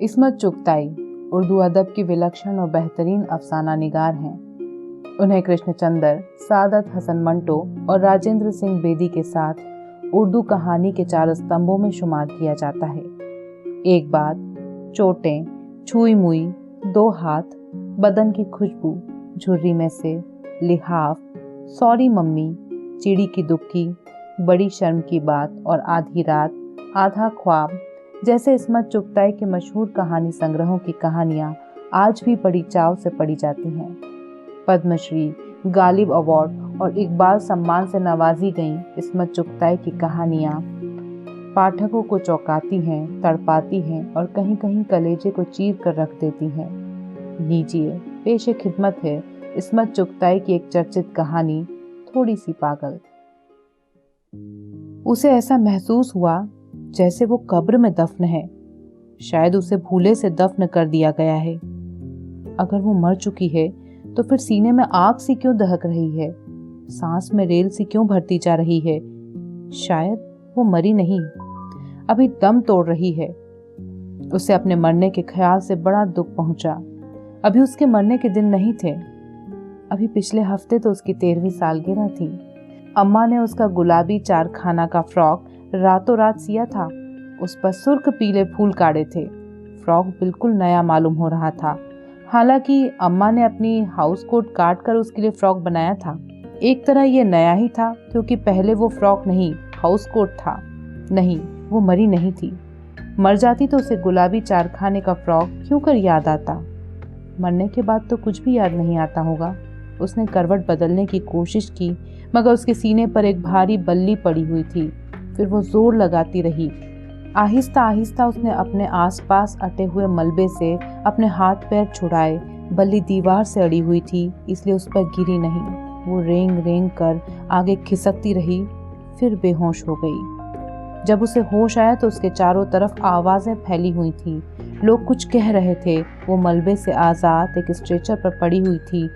इस्मत चुगताई उर्दू अदब की विलक्षण और बेहतरीन अफसाना निगार हैं। उन्हें कृष्णचंद्र, सादत हसन मंटो और राजेंद्र सिंह बेदी के साथ उर्दू कहानी के चार स्तंभों में शुमार किया जाता है। एक बात, चोटें, छुई मुई, दो हाथ, बदन की खुशबू, झुर्री में से, लिहाफ, सॉरी मम्मी, चिड़ी की दुक्की, बड़ी शर्म की बात और आधी रात, आधा ख्वाब जैसे इस्मत चुगताई के मशहूर कहानी संग्रहों की कहानियां आज भी बड़ी चाव से पढ़ी जाती हैं। पद्मश्री, गालिब अवार्ड और इकबाल सम्मान से नवाजी गईं इस्मत चुगताई की कहानियां पाठकों को चौंकाती हैं, तड़पाती हैं और कहीं कहीं कलेजे को चीर कर रख देती हैं। लीजिए, पेशे खिदमत है इस्मत चुगताई की एक चर्चित कहानी, थोड़ी सी पागल। उसे ऐसा महसूस हुआ जैसे वो कब्र में दफन है। शायद उसे भूले से दफन कर दिया गया है। अगर वो मर चुकी है तो फिर सीने में आग सी क्यों दहक रही है? सांस में रेल सी क्यों भरती जा रही है? शायद वो मरी नहीं, अभी दम तोड़ रही है। उसे अपने मरने के ख्याल से बड़ा दुख पहुंचा। अभी उसके मरने के दिन नहीं थे। अभी पिछले हफ्ते तो उसकी 13वीं सालगिरह थी। अम्मा ने उसका गुलाबी चारखाना का फ्रॉक रातों रात सिया था। उस पर सुर्ख पीले फूल काढ़े थे। फ्रॉक बिल्कुल नया मालूम हो रहा था। हालांकि अम्मा ने अपनी हाउस कोट काट कर उसके लिए फ्रॉक बनाया था। एक तरह ये नया ही था, क्योंकि पहले वो फ्रॉक नहीं, हाउस कोट था। नहीं, वो मरी नहीं थी। मर जाती तो उसे गुलाबी चारखाने का फ्रॉक क्यों कर याद आता? मरने के बाद तो कुछ भी याद नहीं आता होगा। उसने करवट बदलने की कोशिश की, मगर उसके सीने पर एक भारी बल्ली पड़ी हुई थी। फिर वो जोर लगाती रही। आहिस्ता आहिस्ता उसने अपने आसपास अटे हुए मलबे से अपने हाथ पैर छुड़ाए। बल्ली दीवार से अड़ी हुई थी, इसलिए उस पर गिरी नहीं। वो रेंग रेंग कर आगे खिसकती रही, फिर बेहोश हो गई। जब उसे होश आया तो उसके चारों तरफ आवाजें फैली हुई थी। लोग कुछ कह रहे थे। वो मलबे से आजाद एक स्ट्रेचर पर पड़ी हुई थी।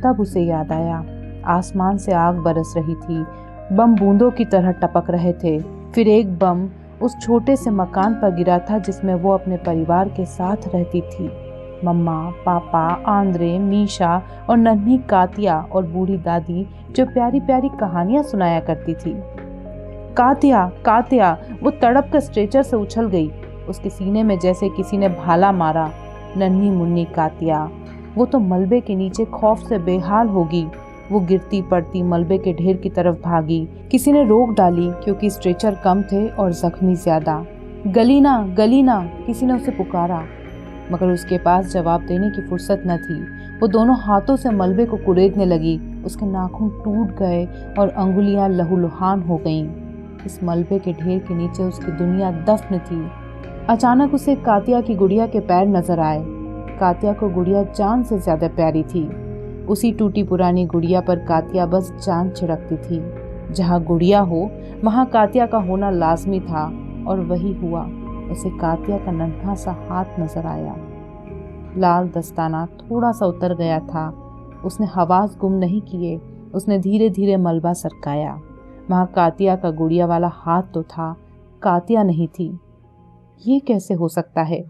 तब उसे याद आया, आसमान से आग बरस रही थी। बम बूंदों की तरह टपक रहे थे। फिर एक बम उस छोटे से मकान पर गिरा था जिसमें वो अपने परिवार के साथ रहती थी। मम्मा, पापा, आंद्रे, मीशा और नन्ही कातिया और बूढ़ी दादी जो प्यारी प्यारी कहानियां सुनाया करती थी। कातिया, कातिया, वो तड़प कर स्ट्रेचर से उछल गई। उसके सीने में जैसे किसी ने भाला मारा। नन्ही मुन्नी कातिया, वो तो मलबे के नीचे खौफ से बेहाल होगी। वो गिरती पड़ती मलबे के ढेर की तरफ भागी। किसी ने रोक डाली, क्योंकि स्ट्रेचर कम थे और जख्मी ज्यादा। गलीना, गलीना, किसी ने उसे पुकारा, मगर उसके पास जवाब देने की फुर्सत न थी। वो दोनों हाथों से मलबे को कुरेदने लगी। उसके नाखून टूट गए और अंगुलियां लहूलुहान हो गईं। इस मलबे के ढेर के नीचे उसकी दुनिया दफन थी। अचानक उसे कातिया की गुड़िया के पैर नजर आए। कातिया को गुड़िया जान से ज्यादा प्यारी थी। उसी टूटी पुरानी गुड़िया पर कातिया बस जान छिड़कती थी। जहाँ गुड़िया हो वहाँ कातिया का होना लाजमी था, और वही हुआ। उसे कातिया का नन्हा सा हाथ नजर आया। लाल दस्ताना थोड़ा सा उतर गया था। उसने हवास गुम नहीं किए। उसने धीरे धीरे मलबा सरकाया। वहाँ कातिया का गुड़िया वाला हाथ तो था, कातिया नहीं थी। ये कैसे हो सकता है?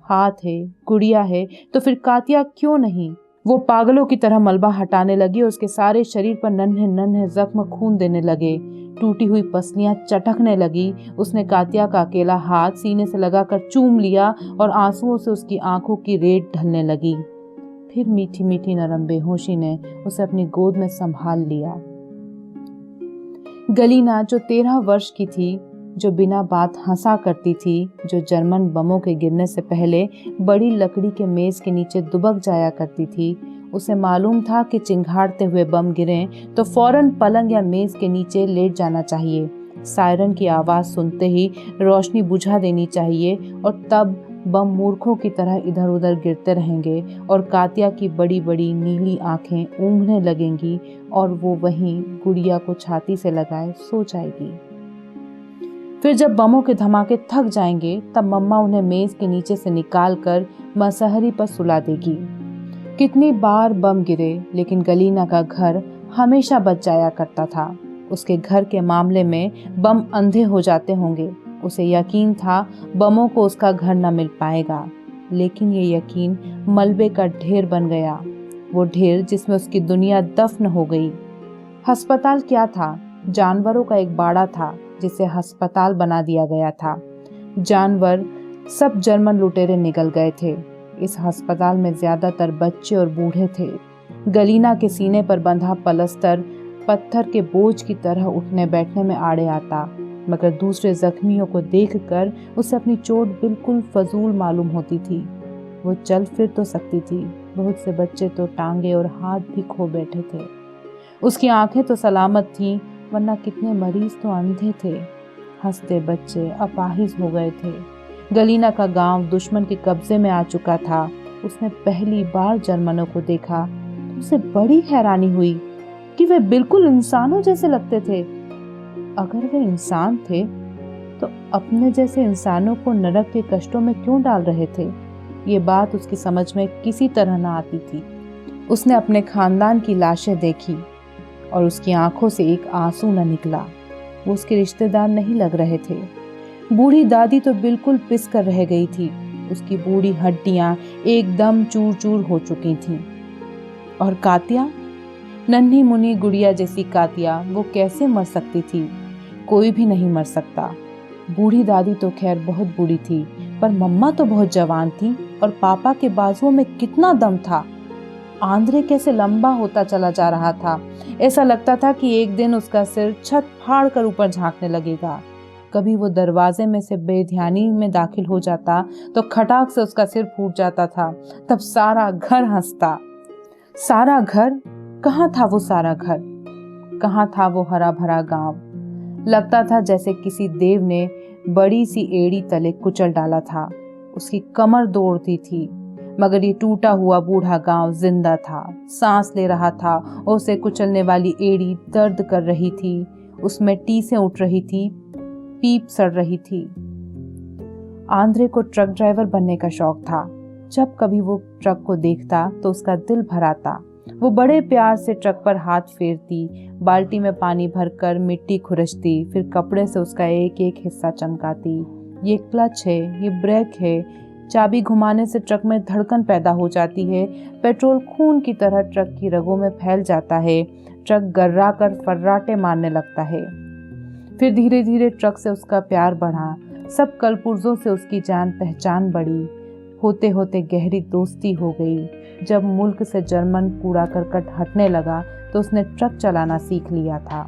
हाथ है, गुड़िया है, तो फिर कातिया क्यों नहीं? वो पागलों की तरह मलबा हटाने लगी और उसके सारे शरीर पर नन्हे नन्हे जख्म खून देने लगे। टूटी हुई पसलियां चटकने लगी। उसने कातिया का अकेला हाथ सीने से लगाकर चूम लिया और आंसुओं से उसकी आंखों की रेत ढलने लगी। फिर मीठी मीठी नरम बेहोशी ने उसे अपनी गोद में संभाल लिया। गलीना, जो 13 वर्ष की थी, जो बिना बात हंसा करती थी, जो जर्मन बमों के गिरने से पहले बड़ी लकड़ी के मेज के नीचे दुबक जाया करती थी, उसे मालूम था कि चिंघाड़ते हुए बम गिरें तो फौरन पलंग या मेज के नीचे लेट जाना चाहिए। सायरन की आवाज़ सुनते ही रोशनी बुझा देनी चाहिए, और तब बम मूर्खों की तरह इधर उधर गिरते रहेंगे और कातिया की बड़ी बड़ी नीली आंखें ऊँघने लगेंगी और वो वहीं गुड़िया को छाती से लगाए सो जाएगी। फिर जब बमों के धमाके थक जाएंगे तब मम्मा उन्हें मेज के नीचे से निकाल कर मसहरी पर सुला देगी। कितनी बार बम गिरे, लेकिन गलीना का घर हमेशा बच जाया करता था। उसके घर के मामले में बम अंधे हो जाते होंगे। उसे यकीन था बमों को उसका घर न मिल पाएगा। लेकिन ये यकीन मलबे का ढेर बन गया, वो ढेर जिसमें उसकी दुनिया दफन हो गई। अस्पताल क्या था? जानवरों का एक बाड़ा था जिसे अस्पताल बना दिया गया था। जानवर सब जर्मन लुटेरे निगल गए थे। इस अस्पताल में ज्यादातर बच्चे और बूढ़े थे। गलीना के सीने पर बंधा पलस्तर पत्थर के बोझ की तरह उठने बैठने में आड़े आता, मगर दूसरे जख्मियों को देखकर उसे अपनी चोट बिल्कुल फजूल मालूम होती थी। वो चल फिर तो सकती थी, बहुत से बच्चे तो टांगे और हाथ भी खो बैठे थे। उसकी आंखें तो सलामत थीं, वरना कितने मरीज तो अंधे थे। हंसते बच्चे अपाहिज हो गए थे। गलीना का गांव दुश्मन के कब्जे में आ चुका था। उसने पहली बार जर्मनों को देखा तो उसे बड़ी हैरानी हुई कि वे बिल्कुल इंसानों जैसे लगते थे। अगर वे इंसान थे तो अपने जैसे इंसानों को नरक के कष्टों में क्यों डाल रहे थे? ये बात उसकी समझ में किसी तरह न आती थी। उसने अपने खानदान की लाशें देखी और उसकी आंखों से एक आंसू न निकला। वो उसके रिश्तेदार नहीं लग रहे थे। बूढ़ी दादी तो बिल्कुल पिस कर रह गई थी। उसकी बूढ़ी हड्डियां एकदम चूर चूर हो चुकी थीं। और कातिया, नन्ही मुन्नी गुड़िया जैसी कातिया, वो कैसे मर सकती थी? कोई भी नहीं मर सकता। बूढ़ी दादी तो खैर बहुत बूढ़ी थी, पर मम्मा तो बहुत जवान थी और पापा के बाजुओं में कितना दम था। आंद्रे कैसे लंबा होता चला जा रहा था। ऐसा लगता था कि एक दिन उसका सिर छत फाड़ कर ऊपर झांकने लगेगा। कभी वो दरवाजे में से बेध्यानी में दाखिल हो जाता तो खटाक से उसका सिर फूट जाता था। तब सारा घर हंसता। सारा घर? कहाँ था वो सारा घर? कहाँ था वो हरा भरा गांव? लगता था जैसे किसी देव ने बड़ी सी एड़ी तले कुचल डाला था। उसकी कमर दौड़ती थी, मगर ये टूटा हुआ बूढ़ा गांव जिंदा था, सांस ले रहा था और उसे कुचलने वाली एड़ी दर्द कर रही थी। उसमें टीसें उठ रही थी, पीप सड़ रही थी। आंद्रे को ट्रक ड्राइवर बनने का शौक था। जब कभी वो ट्रक को देखता तो उसका दिल भर आता। वो बड़े प्यार से ट्रक पर हाथ फेरती, बाल्टी में पानी भरकर मिट्टी खुरचती, फिर कपड़े से उसका एक एक हिस्सा चमकाती। ये क्लच है, ये ब्रेक है। चाबी घुमाने से ट्रक में धड़कन पैदा हो जाती है। पेट्रोल खून की तरह ट्रक की रगों में फैल जाता है। ट्रक गर्रा कर फर्राटे मारने लगता है। फिर धीरे धीरे ट्रक से उसका प्यार बढ़ा। सब कलपुर्जों से उसकी जान पहचान बढ़ी। होते होते गहरी दोस्ती हो गई। जब मुल्क से जर्मन कूड़ा करकट हटने लगा तो उसने ट्रक चलाना सीख लिया था।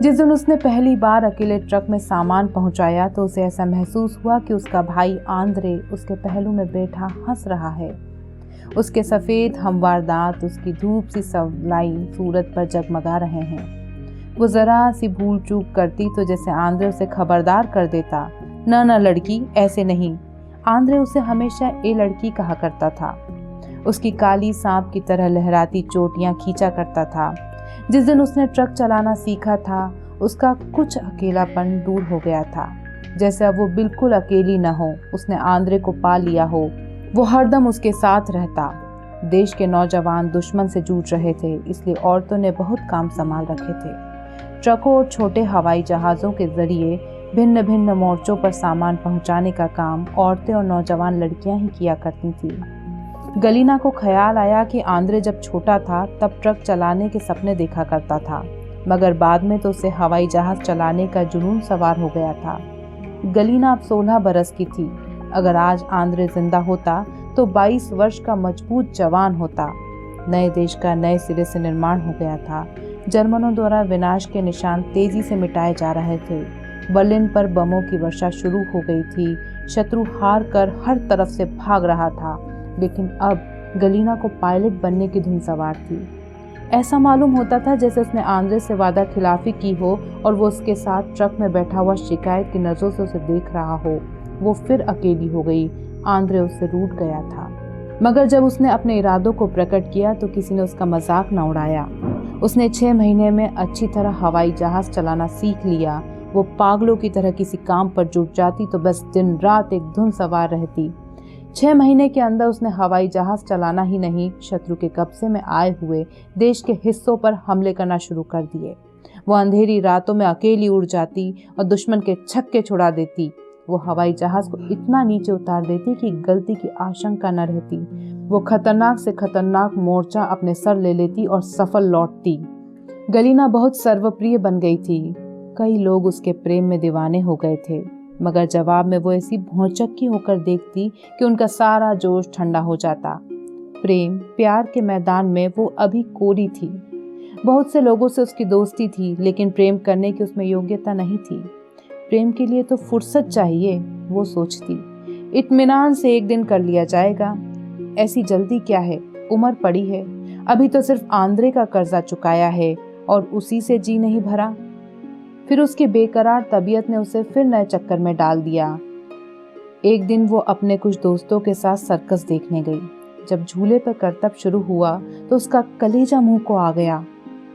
जिस दिन उसने पहली बार अकेले ट्रक में सामान पहुंचाया तो उसे ऐसा महसूस हुआ कि उसका भाई आंद्रे उसके पहलू में बैठा हंस रहा है। उसके सफेद हमवार दांत उसकी धूप सी सवलाई सूरत पर जगमगा रहे हैं। वो जरा सी भूल चूक करती तो जैसे आंद्रे उसे खबरदार कर देता, न लड़की, ऐसे नहीं। आंद्रे उसे हमेशा ए लड़की कहा करता था। उसकी काली सांप की तरह लहराती चोटियां खींचा करता था। जिस दिन उसने ट्रक चलाना सीखा था उसका कुछ अकेलापन दूर हो गया था, जैसे अब वो बिल्कुल अकेली न हो। उसने आंद्रे को पा लिया हो। वो हरदम उसके साथ रहता। देश के नौजवान दुश्मन से जूझ रहे थे, इसलिए औरतों ने बहुत काम संभाल रखे थे। ट्रकों और छोटे हवाई जहाज़ों के जरिए भिन्न भिन्न मोर्चों पर सामान पहुंचाने का काम औरतें और नौजवान लड़कियां ही किया करती थी। गलीना को ख्याल आया कि आंद्रे जब छोटा था तब ट्रक चलाने के सपने देखा करता था, मगर बाद में तो उसे हवाई जहाज चलाने का जुनून सवार हो गया था। गलीना अब 16 बरस की थी। अगर आज आंद्रे जिंदा होता तो 22 वर्ष का मजबूत जवान होता। नए देश का नए सिरे से निर्माण हो गया था। जर्मनों द्वारा विनाश के निशान तेजी से मिटाए जा रहे थे। बर्लिन पर बमों की वर्षा शुरू हो गई थी। शत्रु हार कर हर तरफ से भाग रहा था, लेकिन अब गलीना को पायलट बनने की धुन सवार थी। ऐसा मालूम होता था जैसे उसने आंद्रे से वादा खिलाफी की हो और वो उसके साथ ट्रक में बैठा हुआ शिकायत की नजरों से उसे देख रहा हो। वो फिर अकेली हो गई। आंद्रे उससे रूठ गया था, मगर जब उसने अपने इरादों को प्रकट किया तो किसी ने उसका मजाक न उड़ाया। उसने 6 महीने में अच्छी तरह हवाई जहाज चलाना सीख लिया। वो पागलों की तरह किसी काम पर जुट जाती तो बस दिन रात एक धुन सवार रहती। 6 महीने के अंदर उसने हवाई जहाज चलाना ही नहीं, शत्रु के कब्जे में आए हुए देश के हिस्सों पर हमले करना शुरू कर दिए। वो अंधेरी रातों में अकेली उड़ जाती और दुश्मन के छक्के छुड़ा देती। वो हवाई जहाज को इतना नीचे उतार देती कि गलती की आशंका न रहती। वो खतरनाक से खतरनाक मोर्चा अपने सर ले लेती और सफल लौटती। गलीना बहुत सर्वप्रिय बन गई थी। कई लोग उसके प्रेम में दीवाने हो गए थे, मगर जवाब में वो ऐसी भौचक्की होकर देखती कि उनका सारा जोश ठंडा हो जाता। प्रेम प्यार के मैदान में वो अभी कोरी थी। बहुत से लोगों से उसकी दोस्ती थी, लेकिन प्रेम करने की उसमें योग्यता नहीं थी। प्रेम के लिए तो फुर्सत चाहिए, वो सोचती। इत्मीनान से एक दिन कर लिया जाएगा, ऐसी जल्दी क्या है, उम्र पड़ी है, अभी तो सिर्फ आंद्रे का कर्जा चुकाया है और उसी से जी नहीं भरा। फिर उसकी बेकरार तबीयत ने उसे फिर नए चक्कर में डाल दिया। एक दिन वो अपने कुछ दोस्तों के साथ सर्कस देखने गई। जब झूले पर करतब शुरू हुआ तो उसका कलेजा मुंह को आ गया।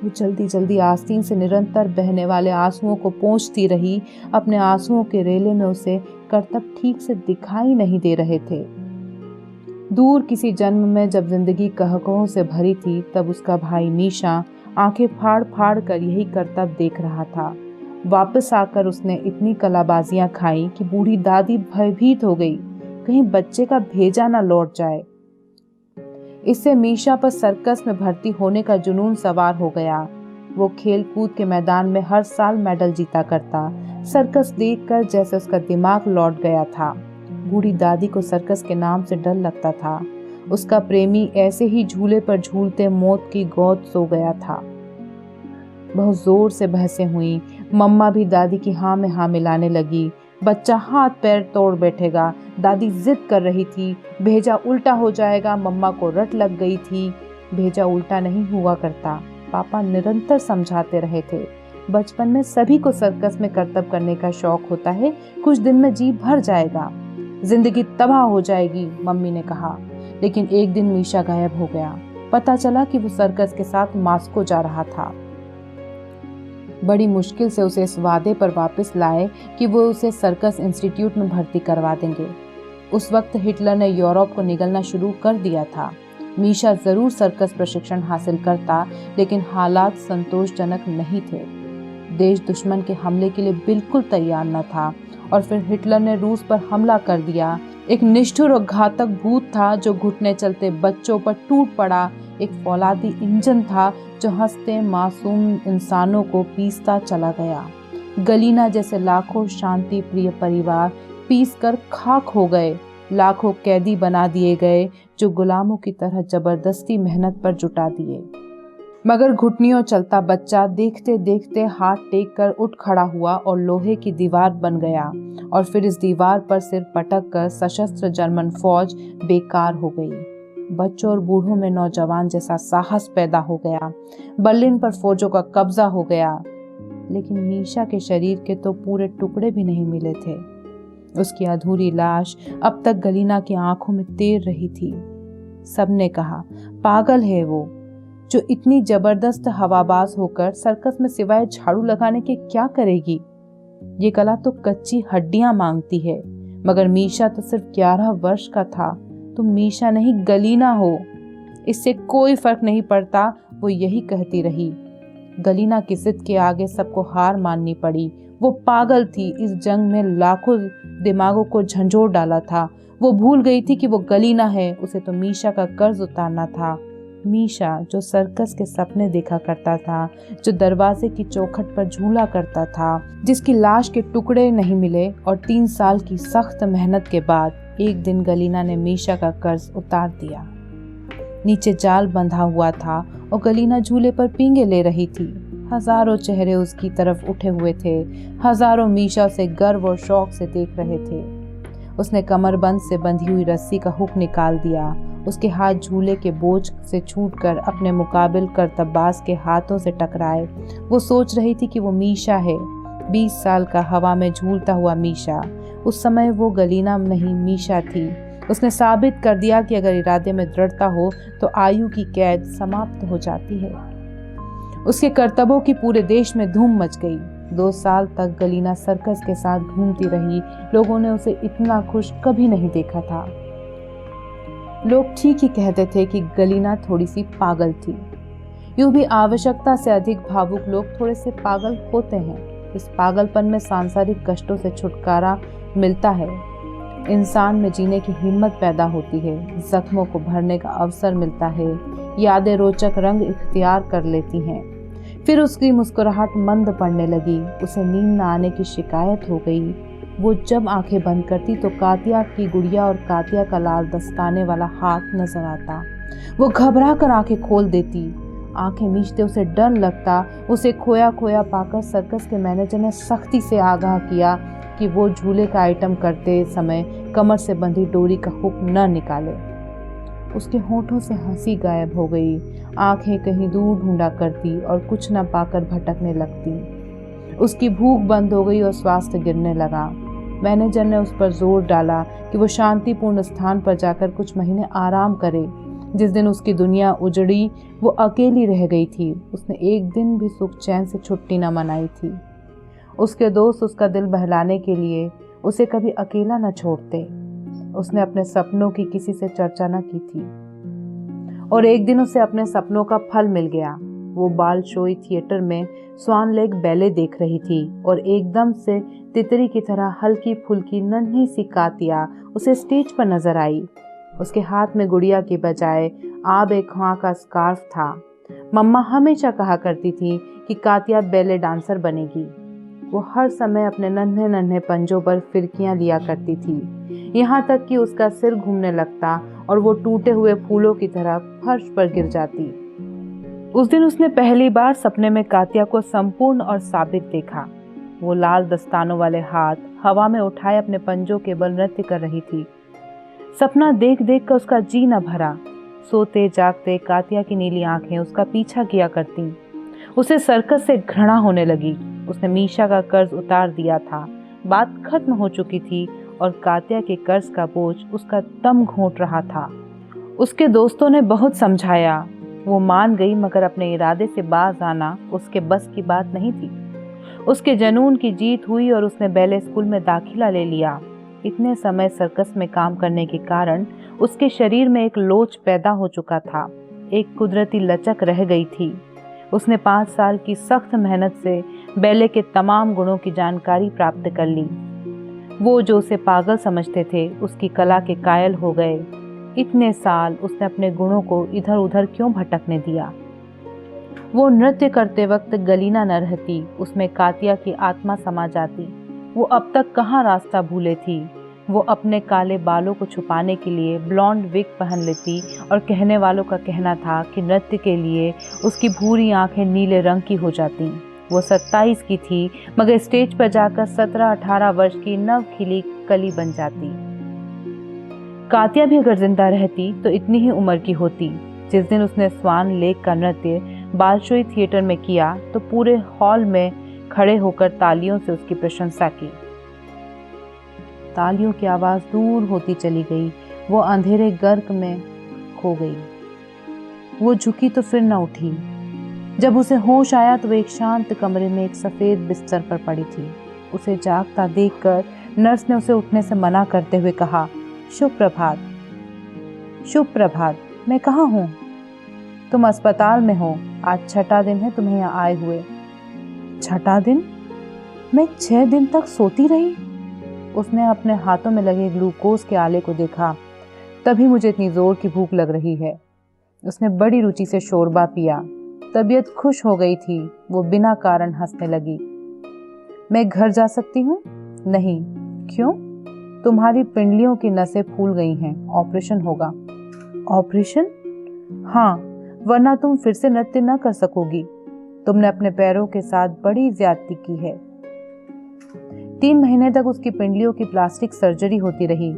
वो जल्दी जल्दी आस्तीन से निरंतर बहने वाले आंसुओं को पोंछती रही। अपने आंसुओं के रेले में उसे करतब ठीक से दिखाई नहीं दे रहे थे। दूर किसी जन्म में जब जिंदगी कहकहों से भरी थी, तब उसका भाई मीशा आंखें फाड़ फाड़ कर यही करतब देख रहा था। वापस आकर उसने इतनी कलाबाजियां खाई कि बूढ़ी दादी भयभीत हो गई, कहीं बच्चे का भेजा ना लौट जाए। इससे मीशा पर सर्कस में भर्ती होने का जुनून सवार हो गया। वो खेल कूद के मैदान में हर साल मेडल जीता करता। सर्कस देखकर जैसे उसका दिमाग लौट गया था। बूढ़ी दादी को सर्कस के नाम से डर लगता था। उसका प्रेमी ऐसे ही झूले पर झूलते मौत की गोद सो गया था। बहुत जोर से बहसें हुई। मम्मा भी दादी की हाँ में हाँ मिलाने लगी। बच्चा हाथ पैर तोड़ बैठेगा, दादी जिद कर रही थी। भेजा उल्टा हो जाएगा, मम्मा को रट लग गई थी। भेजा उल्टा नहीं हुआ करता, पापा निरंतर समझाते रहे थे। बचपन में सभी को सर्कस में करतब करने का शौक होता है, कुछ दिन में जी भर जाएगा, जिंदगी तबाह हो जाएगी, मम्मी ने कहा। लेकिन एक दिन मीशा गायब हो गया। पता चला कि वो सर्कस के साथ मास्को जा रहा था। बड़ी मुश्किल से उसे इस वादे पर वापस लाए कि वो उसे सर्कस इंस्टीट्यूट में भर्ती करवा देंगे। उस वक्त हिटलर ने यूरोप को निगलना शुरू कर दिया था। मीशा जरूर सर्कस प्रशिक्षण हासिल करता, लेकिन हालात संतोषजनक नहीं थे। देश दुश्मन के हमले के लिए बिल्कुल तैयार न था और फिर हिटलर ने रूस पर हमला कर दिया। एक निष्ठुर और घातक भूत था जो घुटने चलते बच्चों पर टूट पड़ा। एक फौलादी इंजन था जो हंसते मासूम इंसानों को पीसता चला गया। गलीना जैसे लाखों शांति प्रिय परिवार पीस कर खाक हो गए। लाखों कैदी बना दिए गए जो गुलामों की तरह जबरदस्ती मेहनत पर जुटा दिए। मगर घुटनियों चलता बच्चा देखते देखते हाथ टेक कर उठ खड़ा हुआ और लोहे की दीवार बन गया। और फिर इस दीवार पर सिर पटक कर सशस्त्र जर्मन फौज बेकार हो गई। बच्चों और बूढ़ों में नौजवान जैसा साहस पैदा हो गया। बर्लिन पर फौजों का कब्जा हो गया। लेकिन मीशा के शरीर के तो पूरे टुकड़े भी नहीं मिले थे। उसकी अधूरी लाश अब तक गलीना की आंखों में तैर रही थी। सबने कहा, पागल है वो, जो इतनी जबरदस्त हवाबाज होकर सर्कस में सिवाय झाड़ू लगाने के क्या करेगी। ये कला तो कच्ची हड्डियां मांगती है। मगर मीशा तो सिर्फ 11 वर्ष का था। तुम मीशा नहीं गलीना हो, इससे कोई फर्क नहीं पड़ता, वो यही कहती रही। गलीना की जिद के आगे सबको हार माननी पड़ी। वो पागल थी, इस जंग में लाखों दिमागों को झंझोर डाला था। वो भूल गई थी कि वो गलीना है, उसे तो मीशा का कर्ज उतारना था। मीशा जो सर्कस के सपने देखा करता था, जो दरवाजे की चौखट पर झूला करता था, जिसकी लाश के टुकड़े नहीं मिले और 3 साल की सख्त मेहनत के बाद एक दिन गलीना ने मीशा का कर्ज उतार दिया। नीचे जाल बंधा हुआ था और गलीना झूले पर पींगे ले रही थी। हजारों चेहरे उसकी तरफ उठे हुए थे। हजारों मीशा से गर्व और शौक से देख रहे थे। उसने कमरबंद से बंधी हुई रस्सी का हुक निकाल दिया। उसके हाथ झूले के बोझ से छूटकर अपने मुकाबिल करतबाज के हाथों से टकराए। वो सोच रही थी कि वो मीशा है, 20 साल का हवा में झूलता हुआ मीशा। उस समय वो गलीना नहीं, मीशा थी। उसने साबित कर दिया कि अगर इरादे में दृढ़ता हो तो आयु की कैद समाप्त हो जाती है। उसके करतबों की पूरे देश में धूम मच गई। 2 साल तक गलीना सर्कस के साथ घूमती रही। लोगों ने उसे इतना खुश कभी नहीं देखा था। लोग ठीक ही कहते थे कि गलीना थोड़ी सी पागल थी। यूं भी आवश्यकता से अधिक भावुक लोग थोड़े से पागल होते हैं। इस पागलपन में सांसारिक कष्टों से छुटकारा मिलता है, इंसान में जीने की हिम्मत पैदा होती है, जख्मों को भरने का अवसर मिलता है, यादें रोचक रंग इख्तियार कर लेती हैं। फिर उसकी मुस्कुराहट मंद पड़ने लगी, उसे नींद न आने की शिकायत हो गई। वो जब आंखें बंद करती तो कातिया की गुड़िया और कातिया का लाल दस्ताने वाला हाथ नजर आता। वो घबरा कर आंखें खोल देती। आंखें मीचते उसे डर लगता। उसे खोया खोया पाकर सर्कस के मैनेजर ने सख्ती से आगाह किया कि वो झूले का आइटम करते समय कमर से बंधी डोरी का हुक न निकाले। उसके होठों से हंसी गायब हो गई। आंखें कहीं दूर ढूंढा करती और कुछ न पाकर भटकने लगती। उसकी भूख बंद हो गई और स्वास्थ्य गिरने लगा। मैनेजर ने उस पर जोर डाला कि वो शांतिपूर्ण स्थान पर जाकर कुछ महीने आराम करे। जिस दिन उसकी दुनिया उजड़ी, वो अकेली रह गई थी। उसने एक दिन भी सुख चैन से छुट्टी न मनाई थी। उसके दोस्त उसका दिल बहलाने के लिए उसे कभी अकेला न छोड़ते। उसने अपने सपनों की किसी से चर्चा न की थी और एक दिन उसे अपने सपनों का फल मिल गया। वो बालशोई थिएटर में स्वान लेक बैले देख रही थी और एकदम से तितरी की तरह हल्की फुल्की नन्ही सी कातिया उसे स्टेज पर नजर आई। उसके हाथ में गुड़िया की बजाय आब एक ख्वां का स्कार्फ था। मम्मा हमेशा कहा करती थी कि कातिया बैले डांसर बनेगी। वो हर समय अपने नन्हे नन्हे पंजों पर फिरकियां लिया करती थी, यहाँ तक कि उसका सिर घूमने लगता और वो टूटे हुए फूलों की तरह फर्श पर गिर जाती। उस दिन उसने पहली बार सपने में कातिया को संपूर्ण और साबित देखा। वो लाल दस्तानों वाले हाथ हवा में उठाए अपने पंजों के बल नृत्य कर रही थी। सपना देख देख कर उसका जी न भरा। सोते जागते कातिया की नीली आंखें उसका पीछा किया करती। उसे सर्कस से घृणा होने लगी। उसने मीशा का कर्ज उतार दिया था। बात खत्म हो चुकी थी और कातिया के कर्ज का बोझ उसका दम घोंट रहा था। उसके दोस्तों ने बहुत समझाया, वो मान गई, मगर अपने इरादे से बाज आना उसके बस की बात नहीं थी। उसके जुनून की जीत हुई और उसने बैले स्कूल में दाखिला ले लिया। इतने समय सर्कस में काम करने के कारण उसके शरीर में एक लोच पैदा हो चुका था, एक कुदरती लचक रह गई थी। उसने 5 साल की सख्त मेहनत से बैले के तमाम गुणों की जानकारी प्राप्त कर ली। वो जो उसे पागल समझते थे, उसकी कला के कायल हो गए। इतने साल उसने अपने गुणों को इधर उधर क्यों भटकने दिया? वो नृत्य करते वक्त गलीना न रहती, उसमें कातिया की आत्मा समा जाती। वो अब तक कहाँ रास्ता भूले थी। वो अपने काले बालों को छुपाने के लिए ब्लॉन्ड विग पहन लेती और कहने वालों का कहना था कि नृत्य के लिए उसकी भूरी आंखें नीले रंग की हो जाती। वो 27 की थी, मगर स्टेज पर जाकर 17-18 वर्ष की नव खिली कली बन जाती। कातिया भी अगर जिंदा रहती तो इतनी ही उम्र की होती। जिस दिन उसने स्वान लेक का नृत्य बालशोई थिएटर में किया तो पूरे हॉल में खड़े होकर तालियों से उसकी प्रशंसा की। तालियों की आवाज दूर होती चली गई। वो अंधेरे गर्क में खो गई। वो झुकी तो फिर न उठी। जब उसे होश आया तो वो एक शांत कमरे में एक सफेद बिस्तर पर पड़ी थी। उसे जागता देखकर नर्स ने उसे उठने से मना करते हुए कहा, शुभ प्रभात। शुभ प्रभात। मैं कहाँ हूँ? तुम अस्पताल में हो। आज 6ठा दिन है तुम्हें यहाँ आए हुए। 6ठा दिन? मैं 6 दिन तक सोती रही। उसने अपने हाथों में लगे ग्लूकोज के आले को देखा। तभी मुझे इतनी जोर की भूख लग रही है। उसने बड़ी रुचि से शोरबा पिया। तबीयत खुश हो गई थी। वो बिना कारण हंसने लगी। मैं घर जा सकती हूँ? नहीं। क्यों? तुम्हारी पिंडलियों की नसें फूल गई हैं, ऑपरेशन होगा। ऑपरेशन? हाँ, वरना तुम फिर से नृत्य न कर सकोगी। तुमने अपने पैरों के साथ बड़ी ज्यादती की है। 3 महीने तक उसकी पिंडलियों की प्लास्टिक सर्जरी होती रही।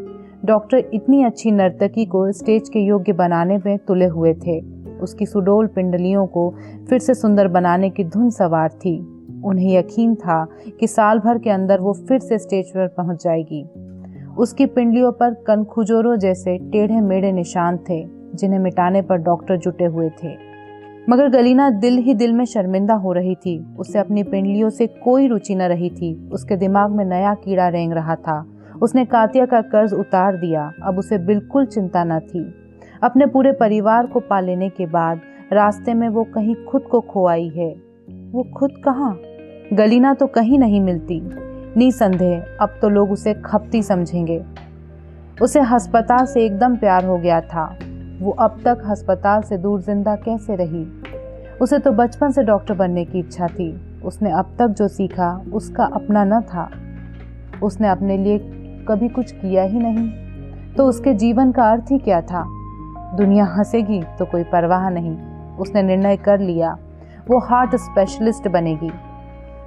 डॉक्टर इतनी अच्छी नर्तकी को स्टेज के योग्य बनाने में तुले हुए थे। उसकी सुडौल पिंडलियों को फिर से सुंदर बनाने की धुन सवार थी। उन्हें यकीन था कि साल भर के अंदर वो फिर से स्टेज पर पहुंच जाएगी। उसकी पिंडलियों पर कनखुजोरों जैसे टेढ़े मेढ़े निशान थे, जिन्हें मिटाने पर डॉक्टर जुटे हुए थे। मगर गलीना दिल ही दिल में शर्मिंदा हो रही थी। उसे अपनी पिंडलियों से कोई रुचि न रही थी। उसके दिमाग में नया कीड़ा रेंग रहा था। उसने कातिया का कर्ज उतार दिया। अब उसे बिल्कुल चिंता न थी। अपने पूरे परिवार को पा लेने के बाद रास्ते में वो कहीं खुद को खो आई है। वो खुद कहाँ? गलीना तो कहीं नहीं मिलती। निसंदेह अब तो लोग उसे खपती समझेंगे। उसे अस्पताल से एकदम प्यार हो गया था। वो अब तक अस्पताल से दूर जिंदा कैसे रही? उसे तो बचपन से डॉक्टर बनने की इच्छा थी। उसने अब तक जो सीखा उसका अपना न था। उसने अपने लिए कभी कुछ किया ही नहीं, तो उसके जीवन का अर्थ ही क्या था? दुनिया हंसेगी तो कोई परवाह नहीं। उसने निर्णय कर लिया, वो हार्ट स्पेशलिस्ट बनेगी।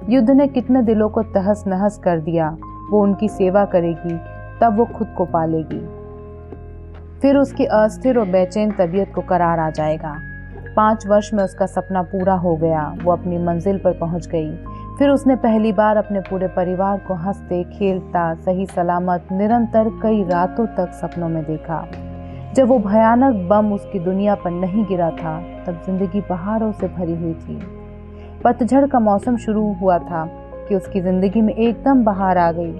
युद्ध ने कितने दिलों को तहस नहस कर दिया। वो उनकी सेवा करेगी, तब वो खुद को पालेगी। फिर उसकी अस्थिर और बेचैन तबीयत को करार आ जाएगा। 5 वर्ष में उसका सपना पूरा हो गया। वो अपनी मंजिल पर पहुंच गई। फिर उसने पहली बार अपने पूरे परिवार को हंसते खेलता सही सलामत निरंतर कई रातों तक सपनों में देखा। जब वो भयानक बम उसकी दुनिया पर नहीं गिरा था, तब जिंदगी बहारों से भरी हुई थी। पतझड़ का मौसम शुरू हुआ था कि उसकी जिंदगी में एकदम बहार आ गई।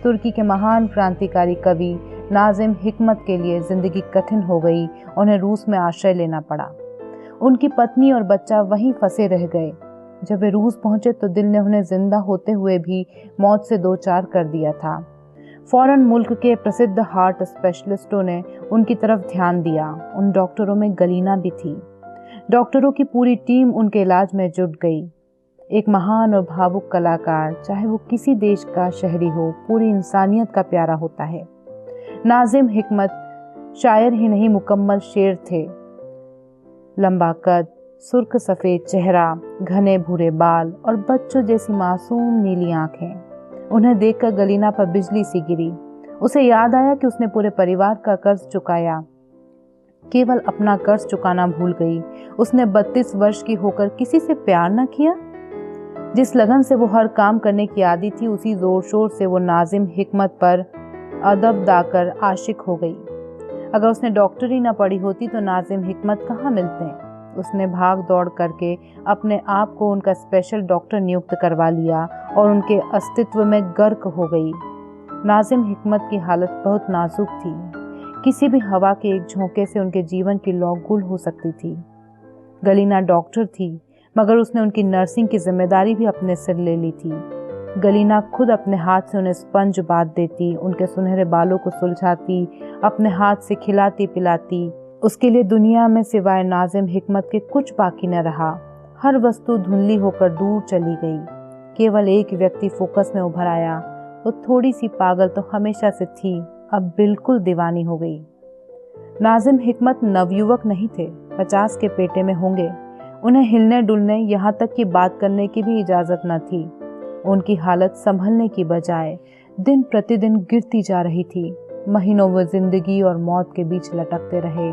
तुर्की के महान क्रांतिकारी कवि नाजिम हिकमत के लिए जिंदगी कठिन हो गई। उन्हें रूस में आश्रय लेना पड़ा। उनकी पत्नी और बच्चा वहीं फंसे रह गए। जब वे रूस पहुंचे तो दिल ने उन्हें जिंदा होते हुए भी मौत से दो चार कर दिया था। फौरन मुल्क के प्रसिद्ध हार्ट स्पेशलिस्टों ने उनकी तरफ ध्यान दिया। उन डॉक्टरों में गलीना भी थी। डॉक्टरों की पूरी टीम उनके इलाज में जुट गई। एक महान और भावुक कलाकार, चाहे वो किसी देश का शहरी हो, पूरी इंसानियत का प्यारा होता है। नाजिम हिकमत शायर ही नहीं, मुकम्मल शेर थे। लंबा कद, सुर्ख सफेद चेहरा, घने भूरे बाल और बच्चों जैसी मासूम नीली आंखें। उन्हें देखकर गलीना पर बिजली सी गिरी। उसे याद आया कि उसने पूरे परिवार का कर्ज चुकाया, केवल अपना कर्ज चुकाना भूल गई। उसने 32 वर्ष की होकर किसी से प्यार न किया। जिस लगन से वो हर काम करने की आदी थी, उसी जोर शोर से वो नाजिम हिकमत पर अदब दाकर आशिक हो गई। अगर उसने डॉक्टरी न पढ़ी होती तो नाजिम हिकमत कहाँ मिलते हैं। उसने भाग दौड़ करके अपने आप को उनका स्पेशल डॉक्टर नियुक्त करवा लिया और उनके अस्तित्व में गर्क हो गई। नाजिम हिकमत की हालत बहुत नाजुक थी। किसी भी हवा के एक झोंके से उनके जीवन की लौ गुल हो सकती थी। गलीना डॉक्टर थी, मगर उसने उनकी नर्सिंग की जिम्मेदारी भी अपने सिर ले ली थी। गलीना खुद अपने हाथ से उन्हें स्पंज बांध देती, उनके सुनहरे बालों को सुलझाती, अपने हाथ से खिलाती पिलाती। उसके लिए दुनिया में सिवाय नाजिम हिकमत के कुछ बाकी न रहा। हर वस्तु धुंधली होकर दूर चली गई। केवल एक व्यक्ति फोकस में उभर आया। वो थोड़ी सी पागल तो हमेशा से थी, अब बिल्कुल दीवानी हो गई। नाजिम हिकमत नवयुवक नहीं थे, 50 के पेटे में होंगे। उन्हें हिलने डुलने, यहाँ तक कि बात करने की भी इजाजत न थी। उनकी हालत संभलने की बजाय दिन प्रतिदिन गिरती जा रही थी। महीनों वो जिंदगी और मौत के बीच लटकते रहे।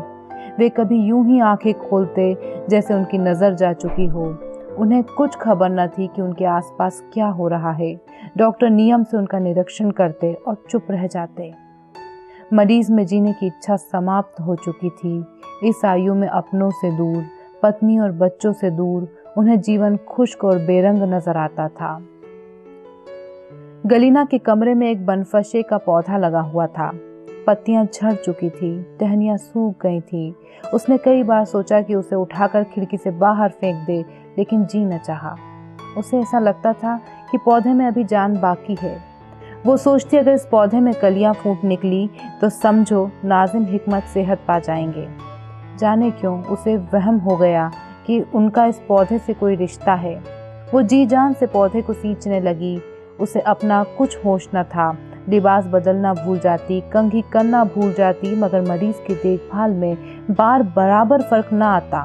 वे कभी यूं ही आंखें खोलते जैसे उनकी नजर जा चुकी हो। उन्हें कुछ खबर न थी कि उनके आसपास क्या हो रहा है। डॉक्टर नियम से उनका निरीक्षण करते और चुप रह जाते। मरीज में जीने की इच्छा समाप्त हो चुकी थी। इस आयु में अपनों से दूर, पत्नी और बच्चों से दूर, उन्हें जीवन खुश्क और बेरंग नजर आता था। गलीना के कमरे में एक बनफशे का पौधा लगा हुआ था। पत्तियां झड़ चुकी थी, टहनियां सूख गई थी। उसने कई बार सोचा कि उसे उठाकर खिड़की से बाहर फेंक दे, लेकिन जी न चाहा। उसे ऐसा लगता था कि पौधे में अभी जान बाकी है। वो सोचती, अगर इस पौधे में कलियां फूट निकली तो समझो नाजिम हिकमत सेहत पा जाएंगे। जाने क्यों उसे वहम हो गया कि उनका इस पौधे से कोई रिश्ता है। वो जी जान से पौधे को सींचने लगी। उसे अपना कुछ होश न था। लिबास बदलना भूल जाती, कंघी करना भूल जाती, मगर मरीज की देखभाल में बार बराबर फर्क न आता।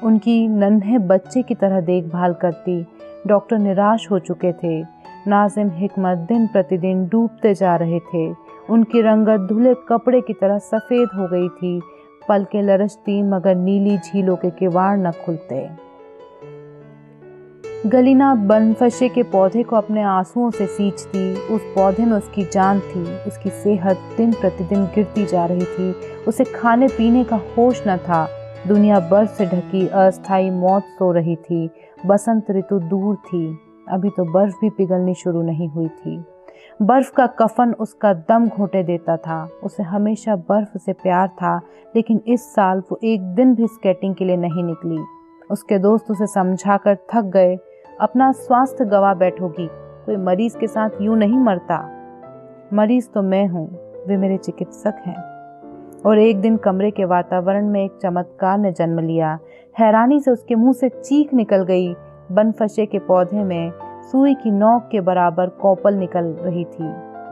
उनकी नन्हे बच्चे की तरह देखभाल करती। डॉक्टर निराश हो चुके थे। नाजिम हिकमत दिन प्रतिदिन डूबते जा रहे थे। उनकी रंगत धुले कपड़े की तरह सफ़ेद हो गई थी। पलकें लरचती, मगर नीली झीलों के किवाड़ न खुलते। गलीना बनफशे के पौधे को अपने आंसुओं से सींचती। उस पौधे में उसकी जान थी। उसकी सेहत दिन प्रतिदिन गिरती जा रही थी। उसे खाने पीने का होश न था। दुनिया बर्फ से ढकी अस्थायी मौत सो रही थी। बसंत ऋतु दूर थी। अभी तो बर्फ भी पिघलनी शुरू नहीं हुई थी। बर्फ का कफन उसका दम घोंटे देता था। उसे हमेशा बर्फ से प्यार था, लेकिन इस साल वो एक दिन भी स्केटिंग के लिए नहीं निकली। उसके दोस्त उसे समझाकर थक गए। अपना स्वास्थ्य गवा बैठोगी, कोई मरीज के साथ यूं नहीं मरता। मरीज तो मैं हूँ, वे मेरे चिकित्सक हैं। और एक दिन कमरे के वातावरण में एक चमत्कार ने जन्म लिया। हैरानी से उसके मुंह से चीख निकल गई। बनफशे के पौधे में सुई की नोक के बराबर कौपल निकल रही थी।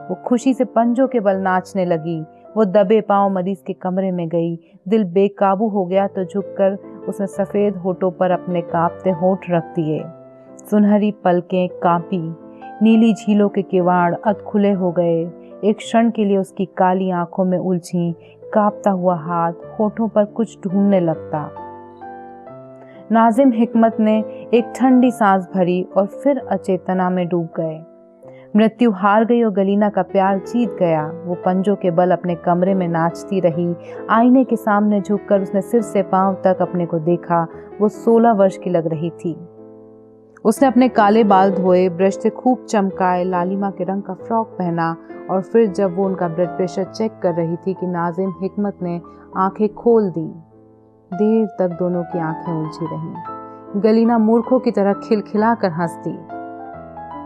वो खुशी से पंजों के बल नाचने लगी। वो दबे पांव मरीज के कमरे में गई। दिल बेकाबू हो गया तो झुककर उसने सफेद होठों पर अपने कांपते होठ रख दिए। सुनहरी पलकें कांपी। नीली झीलों के किवाड़ अध खुले हो गए। एक क्षण के लिए उसकी काली आंखों में उलझी। कांपता हुआ हाथ होठों पर कुछ ढूंढने लगता। नाजिम हिकमत ने एक ठंडी सांस भरी और फिर अचेतना में डूब गए। मृत्यु हार गई और गलीना का प्यार जीत गया। वो पंजों के बल अपने कमरे में नाचती रही। आईने के सामने झुककर उसने सिर से पांव तक अपने को देखा। वो 16 वर्ष की लग रही थी। उसने अपने काले बाल धोए, ब्रश से खूब चमकाए, लालिमा के रंग का फ्रॉक पहना और फिर जब वो उनका ब्लड प्रेशर चेक कर रही थी कि नाजिम हिकमत ने आंखें खोल दी। देर तक दोनों की आंखें उलझी रहीं। गलीना मूर्खों की तरह खिलखिला कर हंसती।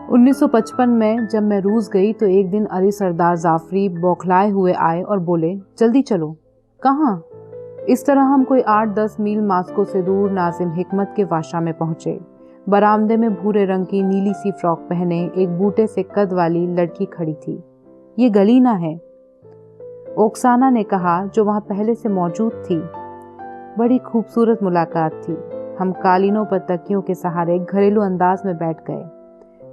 1955 में जब मैं रूस गई तो एक दिन अली सरदार जाफरी बौखलाए हुए आए और बोले, जल्दी चलो। कहाँ? इस तरह हम कोई 8-10 मील मास्को से दूर नाजिम हिकमत के वाशा में पहुंचे। बरामदे में भूरे रंग की नीली सी फ्रॉक पहने एक बूटे से कद वाली लड़की खड़ी थी। ये गलीना है, ओक्साना ने कहा, जो वहां पहले से मौजूद थी। बड़ी खूबसूरत मुलाकात थी। हम कालीनों पर तकियों के सहारे घरेलू अंदाज में बैठ गए।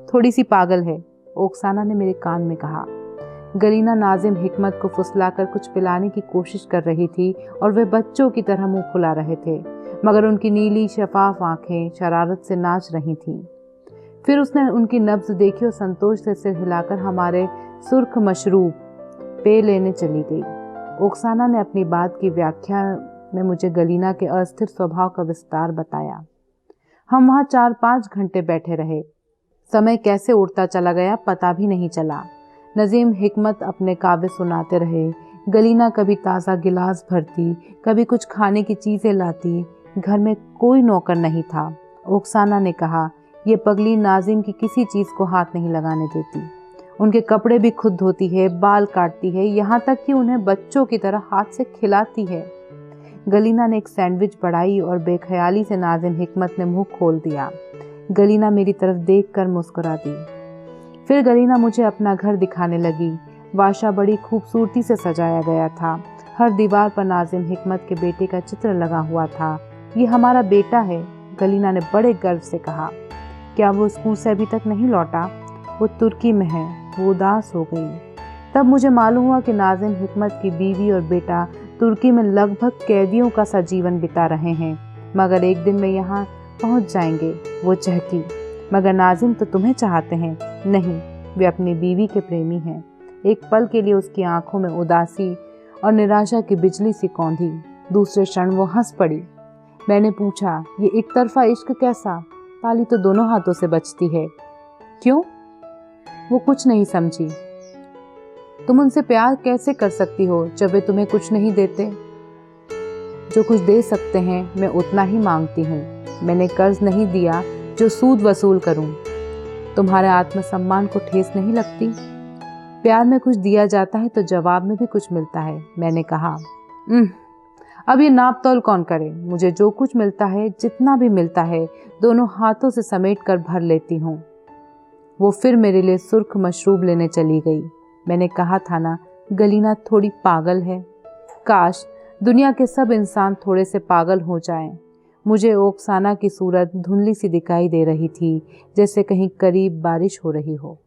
थोड़ी सी पागल है, ओक्साना ने मेरे कान में कहा। गलीना नाजिम हिकमत को फुसलाकर कुछ पिलाने की कोशिश कर रही थी और वे बच्चों की तरह मुंह फुला रहे थे, मगर उनकी नीली शफाफ आंखें शरारत से नाच रही थीं। फिर उसने उनकी नब्ज देखी और संतोष से सिर हिलाकर हमारे सुर्ख मशरूब पे लेने चली गई। ओक्साना ने अपनी बात की व्याख्या में मुझे गलीना के अस्थिर स्वभाव का विस्तार बताया। हम वहाँ 4-5 घंटे बैठे रहे। समय कैसे उड़ता चला गया पता भी नहीं चला। नजीम हिकमत अपने काव्य सुनाते रहे। गलीना कभी ताज़ा गिलास भरती, कभी कुछ खाने की चीज़ें लाती। घर में कोई नौकर नहीं था। ओक्साना ने कहा, ये पगली नाजिम की किसी चीज़ को हाथ नहीं लगाने देती। उनके कपड़े भी खुद धोती है, बाल काटती है, यहाँ तक कि उन्हें बच्चों की तरह हाथ से खिलाती है। गलीना ने एक सैंडविच बढ़ाई और बेख्याली से नाजिम हिकमत ने मुंह खोल दिया। गलीना मेरी तरफ देखकर मुस्कुरा दी। फिर गलीना मुझे अपना घर दिखाने लगी। वाशा बड़ी खूबसूरती से सजाया गया था। हर दीवार पर नाजिम हिकमत के बेटे का चित्र लगा हुआ था। ये हमारा बेटा है, गलीना ने बड़े गर्व से कहा। क्या वो स्कूल से अभी तक नहीं लौटा? वो तुर्की में है। वो उदास हो गई। तब मुझे मालूम हुआ कि नाजिम हिकमत की बीवी और बेटा तुर्की में लगभग कैदियों का सा जीवन बिता रहे हैं, मगर एक दिन में यहाँ पहुँच जाएंगे। वो चहकी, मगर नाजिम तो तुम्हें चाहते हैं। नहीं, वे अपनी बीवी के प्रेमी हैं। एक पल के लिए उसकी आंखों में उदासी और निराशा की बिजली सी कौंधी। दूसरे क्षण वो हंस पड़ी। मैंने पूछा, ये एक तरफा इश्क कैसा? ताली तो दोनों हाथों से बचती है। क्यों? वो कुछ नहीं समझी। तुम उनसे प्यार कैसे कर सकती हो जब वे तुम्हें कुछ नहीं देते? जो कुछ दे सकते हैं मैं उतना ही मांगती हूँ। मैंने कर्ज नहीं दिया जो सूद वसूल करूं। तुम्हारे आत्मसम्मान को ठेस नहीं लगती? प्यार में कुछ दिया जाता है तो जवाब में भी कुछ मिलता है, मैंने कहा। अब ये नाप तौल कौन करे? मुझे जो कुछ मिलता है, जितना भी मिलता है, दोनों हाथों से समेट कर भर लेती हूँ। वो फिर मेरे लिए सुर्ख मशरूब लेने चली गई। मैंने कहा था ना, गलीना थोड़ी पागल है। काश दुनिया के सब इंसान थोड़े से पागल हो जाएं। मुझे ओक्साना की सूरत धुंधली सी दिखाई दे रही थी, जैसे कहीं करीब बारिश हो रही हो।